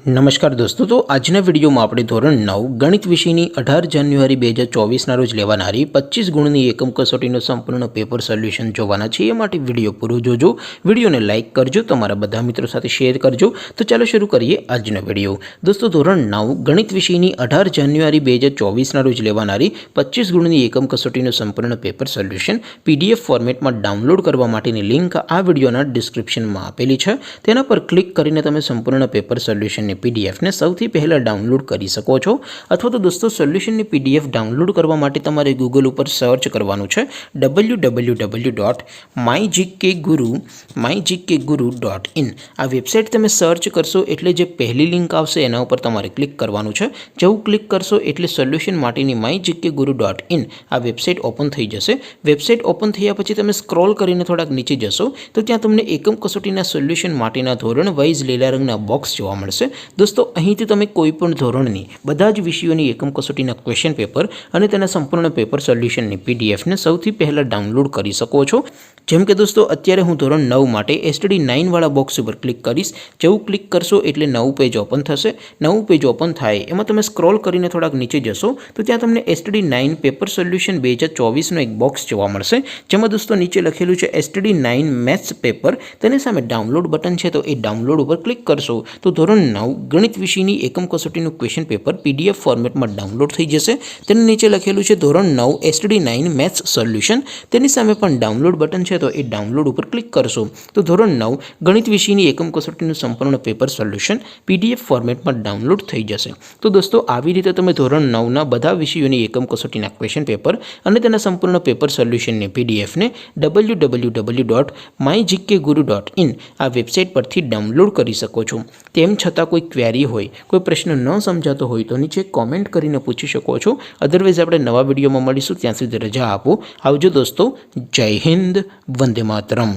નમસ્કાર દોસ્તો, તો આજના વિડીયોમાં આપણે ધોરણ 9 ગણિત વિષયની 18 જાન્યુઆરી 2024ના રોજ લેવાનારી 25 ગુણની એકમ કસોટીનો સંપૂર્ણ પેપર સોલ્યુશન જોવાના છે। એ માટે વિડીયો પૂરો જોજો, વિડીયોને લાઇક કરજો, તમારા બધા મિત્રો સાથે શેર કરજો। તો ચાલો શરૂ કરીએ આજનો વિડીયો। દોસ્તો, ધોરણ 9 ગણિત વિષયની 18 જાન્યુઆરી 2024ના રોજ લેવાનારી 25 ગુણની એકમ કસોટીનો સંપૂર્ણ પેપર સોલ્યુશન PDF ફોર્મેટમાં ડાઉનલોડ કરવા માટેની લિંક આ વિડીયોના ડિસ્ક્રિપ્શનમાં આપેલી છે। તેના પર ક્લિક કરીને તમે સંપૂર્ણ પેપર સોલ્યુશન PDF ને સૌથી પહેલા ડાઉનલોડ કરી શકો છો। અથવા તો દોસ્તો, સોલ્યુશનની PDF ડાઉનલોડ કરવા માટે તમારે ગૂગલ ઉપર સર્ચ કરવાનું છે www.mygkguru.in। આ વેબસાઇટ તમે સર્ચ કરશો એટલે જે પહેલી લિંક આવશે એના ઉપર તમારે ક્લિક કરવાનું છે। જેવું ક્લિક કરશો એટલે સોલ્યુશન માટેની mygkguru.in આ વેબસાઇટ ઓપન થઈ જશે। વેબસાઇટ ઓપન થયા પછી તમે સ્ક્રોલ કરીને થોડાક નીચે જશો તો ત્યાં તમને એકમ કસોટીના સોલ્યુશન માટેના ધોરણ વાઇઝ લીલા રંગના બોક્સ જોવા મળશે। દોસ્તો, અહીંથી તમે કોઈપણ ધોરણની બધા જ વિષયોની એકમ કસોટીના ક્વેશ્ચન પેપર અને તેના સંપૂર્ણ પેપર સોલ્યુશનની PDFને સૌથી પહેલાં ડાઉનલોડ કરી શકો છો। જેમ કે દોસ્તો, અત્યારે હું ધોરણ 9 માટે STD9 વાળા બોક્સ ઉપર ક્લિક કરીશ। જેવું ક્લિક કરશો એટલે નવું પેજ ઓપન થશે। નવું પેજ ઓપન થાય એમાં તમે સ્ક્રોલ કરીને થોડાક નીચે જશો તો ત્યાં તમને STD9 પેપર સોલ્યુશન 2024નો એક બોક્સ જોવા મળશે, જેમાં દોસ્તો નીચે લખેલું છે STD9 મેથ્સ પેપર। તેની સામે ડાઉનલોડ બટન છે, તો એ ડાઉનલોડ ઉપર ક્લિક કરશો તો ધોરણ 9 ગણિત વિષયની એકમ કસોટીનું ક્વેશ્ચન પેપર PDF ફોર્મેટમાં ડાઉનલોડ થઈ જશે। તેની નીચે લખેલું છે ધોરણ 9 STD9 મેથ્સ સોલ્યુશન। તેની સામે પણ ડાઉનલોડ બટન છે, તો એ ડાઉનલોડ ઉપર ક્લિક કરશો તો ધોરણ 9 ગણિત વિષયની એકમ કસોટીનું સંપૂર્ણ પેપર સોલ્યુશન PDF ફોર્મેટમાં ડાઉનલોડ થઈ જશે। તો દોસ્તો, આવી રીતે તમે ધોરણ 9ના બધા વિષયોની એકમ કસોટીના ક્વેશ્ચન પેપર અને તેના સંપૂર્ણ પેપર સોલ્યુશનની PDFને www.mygkguru.in આ વેબસાઇટ પરથી ડાઉનલોડ કરી શકો છો। તેમ છતાં કોઈ ક્વેરી હોય, કોઈ પ્રશ્ન ન સમજાતો હોય તો નીચે કોમેન્ટ કરીને પૂછી શકો છો। અધરવાઇઝ આપણે નવા વિડીયોમાં મળીશું, ત્યાં સુધી રજા આપો। આવજો દોસ્તો, જય હિન્દ, વંદે માતરમ।